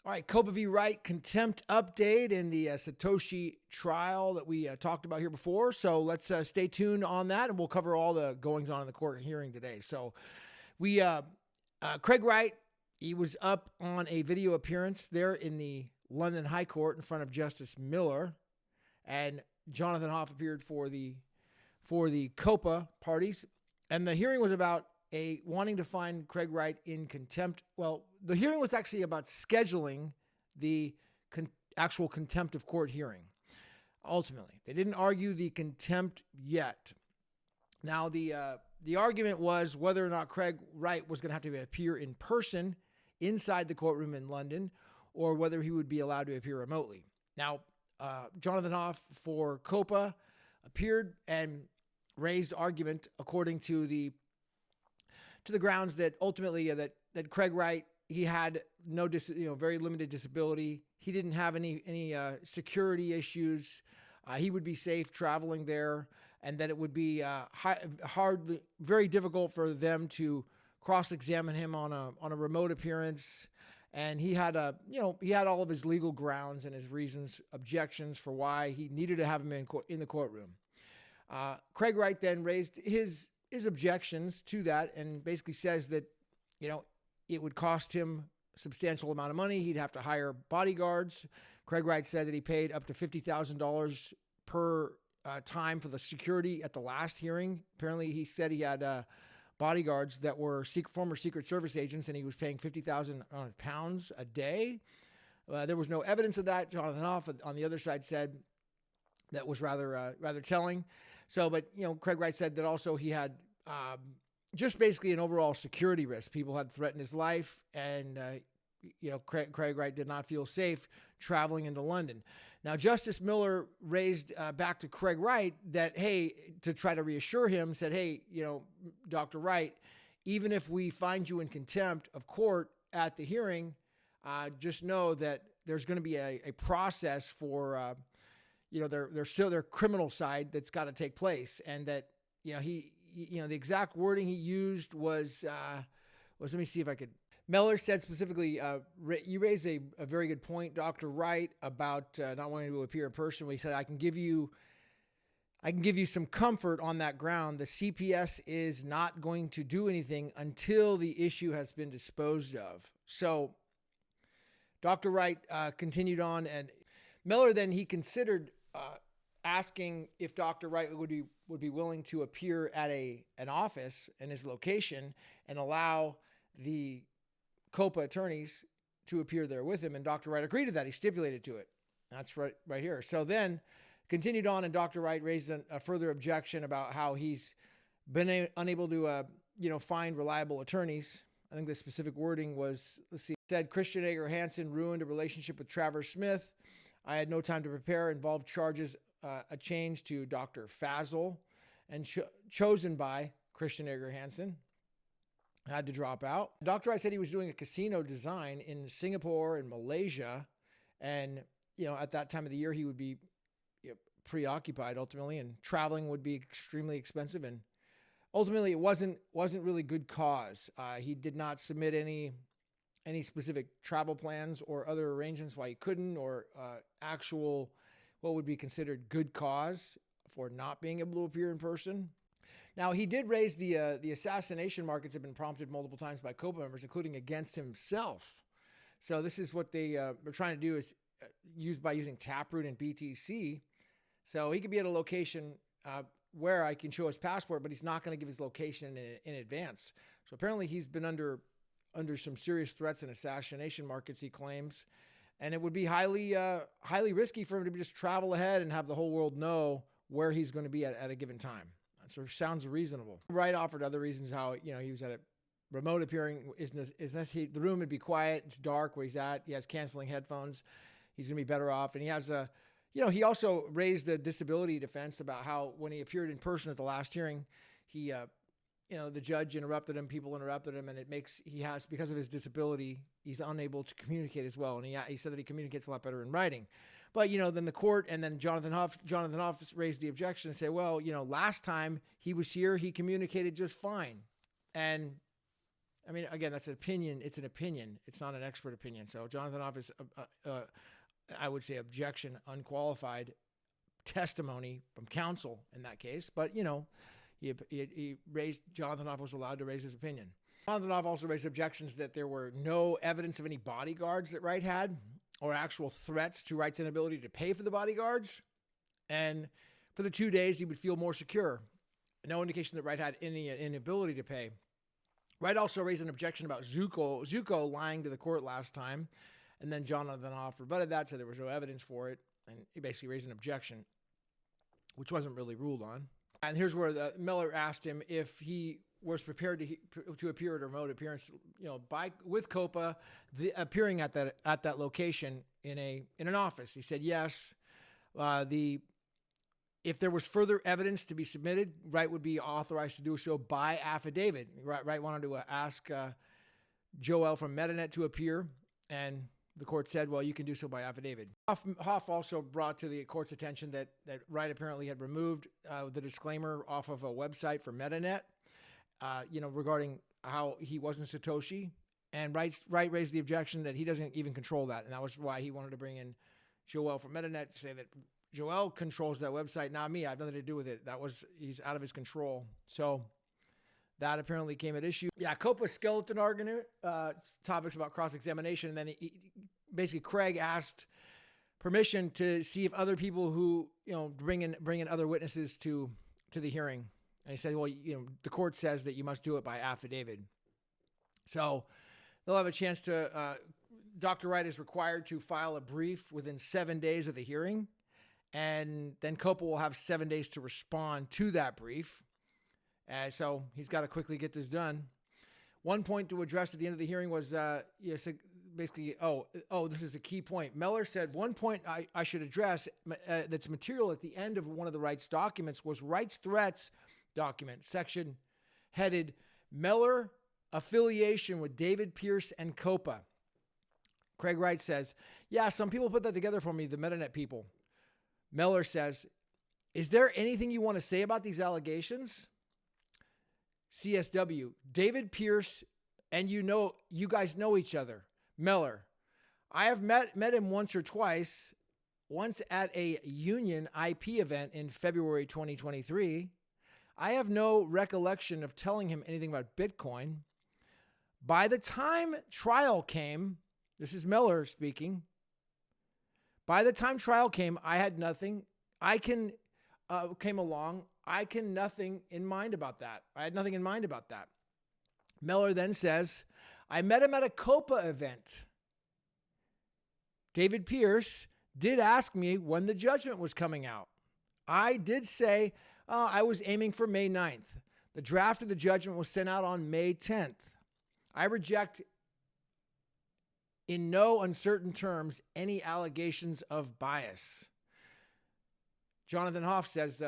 All right, COPA v. Wright Contempt update in the Satoshi trial that we talked about here before. So let's stay tuned on that, and we'll cover all the goings on in the court hearing today. So Craig Wright, he was up on a video appearance there in the London High Court in front of Justice Miller, and Jonathan Hoff appeared for the COPA parties, and the hearing was about wanting to find Craig Wright in contempt. Well, the hearing was actually about scheduling the actual contempt of court hearing. Ultimately, they didn't argue the contempt yet. Now, the argument was whether or not Craig Wright was going to have to appear in person inside the courtroom in London, or whether he would be allowed to appear remotely. Now, Jonathan Hoff for COPA appeared and raised argument according to the grounds that ultimately that Craig Wright, he had very limited disability. He didn't have any security issues. He would be safe traveling there, and that it would be very difficult for them to cross-examine him on a remote appearance. And he had all of his legal grounds and his reasons, objections for why he needed to have him in the courtroom. Craig Wright then raised his objections to that, and basically says that, it would cost him a substantial amount of money. He'd have to hire bodyguards. Craig Wright said that he paid up to $50,000 per time for the security at the last hearing. Apparently, he said he had bodyguards that were former Secret Service agents, and he was paying 50,000 pounds a day. There was no evidence of that. Jonathan Hoff on the other side said that was rather telling. So, but Craig Wright said that also he had just basically an overall security risk. People had threatened his life, and Craig Wright did not feel safe traveling into London. Now, Justice Miller raised back to Craig Wright that, hey, to try to reassure him, said, hey, Dr. Wright, even if we find you in contempt of court at the hearing, just know that there's going to be a process for their criminal side that's got to take place, and that the exact wording he used was let me see if I could. Miller said specifically, you raise a very good point, Dr. Wright, about not wanting to appear in person. He said, I can give you some comfort on that ground. The CPS is not going to do anything until the issue has been disposed of. So Dr. Wright continued on, and Miller then he considered asking if Dr. Wright would be willing to appear at an office in his location and allow the COPA attorneys to appear there with him. And Dr. Wright agreed to that. He stipulated to it. That's right here. So then continued on, and Dr. Wright raised a further objection about how he's been unable to find reliable attorneys. I think the specific wording was, said Christian Ager Hansen ruined a relationship with Travers Smith. I had no time to prepare, involved charges, a change to Dr. Fazel, and chosen by Christian Ager Hansen. Had to drop out. Dr. Wright said he was doing a casino design in Singapore and Malaysia, and at that time of the year he would be preoccupied ultimately, and traveling would be extremely expensive, and ultimately it wasn't really good cause. He did not submit any specific travel plans or other arrangements why he couldn't, or actual what would be considered good cause for not being able to appear in person. Now, he did raise the assassination markets have been prompted multiple times by COPA members, including against himself. So this is what they are trying to do, is using Taproot and BTC. So he could be at a location where I can show his passport, but he's not going to give his location in advance. So apparently he's been under some serious threats and assassination markets, he claims. And it would be highly risky for him to just travel ahead and have the whole world know where he's going to be at a given time. So it sounds reasonable. Wright offered other reasons how, he was at a remote appearing. The room would be quiet. It's dark where he's at. He has canceling headphones. He's going to be better off. And he has he also raised the disability defense about how when he appeared in person at the last hearing, he, the judge interrupted him, people interrupted him, and because of his disability, he's unable to communicate as well. And he said that he communicates a lot better in writing. But, then the court and then Jonathan Hoff raised the objection and said, well, last time he was here, he communicated just fine. And I mean, again, that's an opinion. It's an opinion. It's not an expert opinion. So Jonathan Hoff is, I would say, objection, unqualified testimony from counsel in that case. But, you know, Jonathan Hoff was allowed to raise his opinion. Jonathan Hoff also raised objections that there were no evidence of any bodyguards that Wright had or actual threats to Wright's inability to pay for the bodyguards. And for the 2 days, he would feel more secure. No indication that Wright had any inability to pay. Wright also raised an objection about Zuko lying to the court last time. And then Jonathan Hoff rebutted that, said there was no evidence for it. And he basically raised an objection, which wasn't really ruled on. And here's where Miller asked him if he was prepared to appear at a remote appearance, you know, with COPA, appearing at that location in an office. He said yes. If there was further evidence to be submitted, Wright would be authorized to do so by affidavit. Wright wanted to ask Joel from MetaNet to appear, and the court said, well, you can do so by affidavit. Hoff also brought to the court's attention that Wright apparently had removed the disclaimer off of a website for MetaNet, regarding how he wasn't Satoshi. And Wright raised the objection that he doesn't even control that, and that was why he wanted to bring in Joel from MetaNet to say that Joel controls that website, not me. I have nothing to do with it. He's out of his control. So that apparently came at issue. Yeah, COPA skeleton argument, topics about cross-examination. And then basically Craig asked permission to see if other people who, bring in other witnesses to the hearing. And he said, well, the court says that you must do it by affidavit. So they'll have a chance to, Dr. Wright is required to file a brief within 7 days of the hearing. And then COPA will have 7 days to respond to that brief. So he's got to quickly get this done. One point to address at the end of the hearing was basically, this is a key point. Miller said one point I should address that's material at the end of one of the Wright's documents was Wright's threats document, section headed Miller affiliation with David Pierce and COPA. Craig Wright says, yeah, some people put that together for me, the MetaNet people. Miller says, is there anything you want to say about these allegations? CSW, David Pierce, and you guys know each other. Miller, I have met him once or twice, once at a Union IP event in February 2023. I have no recollection of telling him anything about Bitcoin. By the time trial came, this is Miller speaking, by the time trial came, I had nothing. Nothing in mind about that. I had nothing in mind about that. Miller then says, I met him at a COPA event. David Pierce did ask me when the judgment was coming out. I did say I was aiming for May 9th. The draft of the judgment was sent out on May 10th. I reject in no uncertain terms any allegations of bias. Jonathan Hoff says,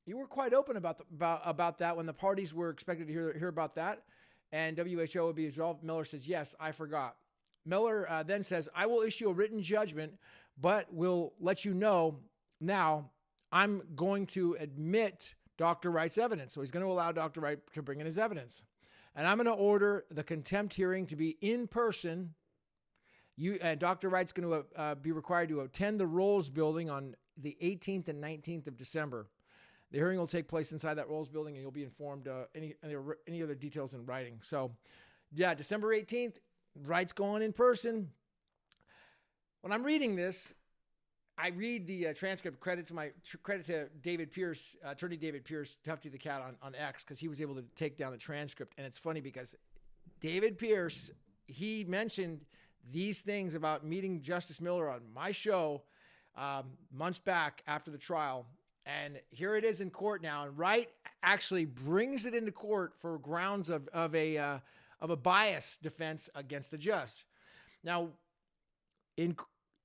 you were quite open about that when the parties were expected to hear about that, and WHO would be resolved. Miller says, yes, I forgot. Miller then says, I will issue a written judgment, but will let you know now I'm going to admit Dr. Wright's evidence. So he's going to allow Dr. Wright to bring in his evidence. And I'm going to order the contempt hearing to be in person. Dr. Wright's going to be required to attend the Rolls building on the 18th and 19th of December. The hearing will take place inside that Rolls building, and you'll be informed any other details in writing. So, yeah, December 18th, Wright's going in person. When I'm reading this, I read the transcript. Credit to David Pierce, attorney David Pierce, Tufty the Cat on X, because he was able to take down the transcript. And it's funny because David Pierce, he mentioned these things about meeting Justice Miller on my show months back after the trial. And here it is in court now. And Wright actually brings it into court for grounds of a bias defense against the judge. Now,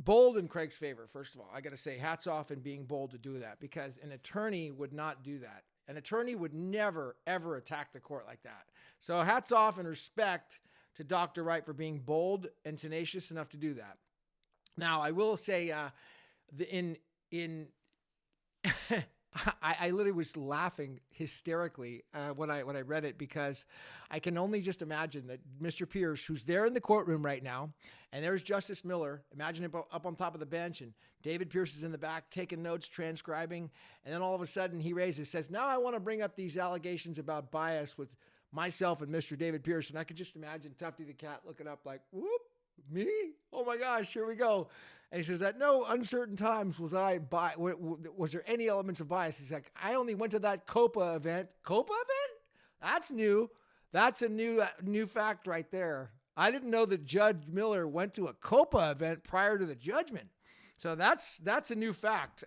bold in Craig's favor, first of all, I got to say hats off in being bold to do that, because an attorney would not do that. An attorney would never, ever attack the court like that. So hats off and respect to Dr. Wright for being bold and tenacious enough to do that. Now, I will say I literally was laughing hysterically when I read it, because I can only just imagine that Mr. Pierce, who's there in the courtroom right now, and there's Justice Miller, imagine him up on top of the bench, and David Pierce is in the back taking notes, transcribing, and then all of a sudden he says, now I want to bring up these allegations about bias with myself and Mr. David Pierce. And I could just imagine Tufty the cat looking up like, whoop, me? Oh my gosh, here we go. And he says, at no uncertain times was there any elements of bias. He's like, I only went to that COPA event. COPA event? That's new. That's a new fact right there. I didn't know that Judge Miller went to a COPA event prior to the judgment. So that's a new fact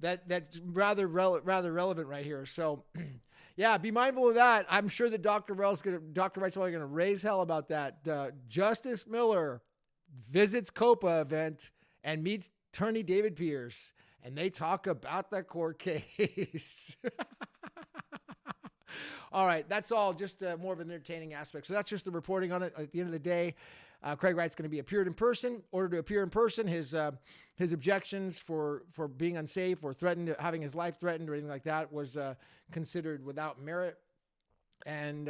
that's rather relevant right here. So yeah, be mindful of that. I'm sure that Dr. Wright's probably going to raise hell about that. Justice Miller visits COPA event and meets attorney David Pierce, and they talk about the court case. All right, that's all just more of an entertaining aspect. So that's just the reporting on it. At the end of the day, Craig Wright's going to be appeared in person. Ordered to appear in person. His objections for being unsafe or having his life threatened or anything like that was considered without merit. And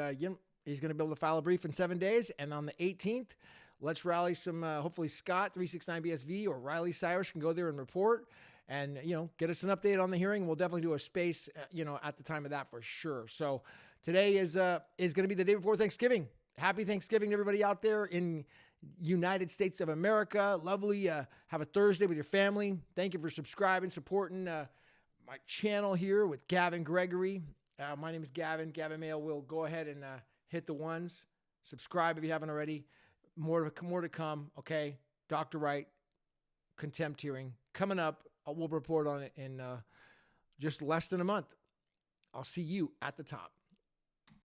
he's going to be able to file a brief in 7 days. And on the 18th, let's rally some, hopefully Scott, 369 BSV, or Riley Cyrus can go there and report and, get us an update on the hearing. We'll definitely do a space, at the time of that for sure. So today is going to be the day before Thanksgiving. Happy Thanksgiving to everybody out there in United States of America. Lovely. Have a Thursday with your family. Thank you for subscribing, supporting my channel here with Gavin Gregory. My name is Gavin Mail. Will go ahead and hit the ones. Subscribe if you haven't already. More to come. Okay. Dr. Wright contempt hearing coming up. We'll report on it in just less than a month. I'll see you at the top.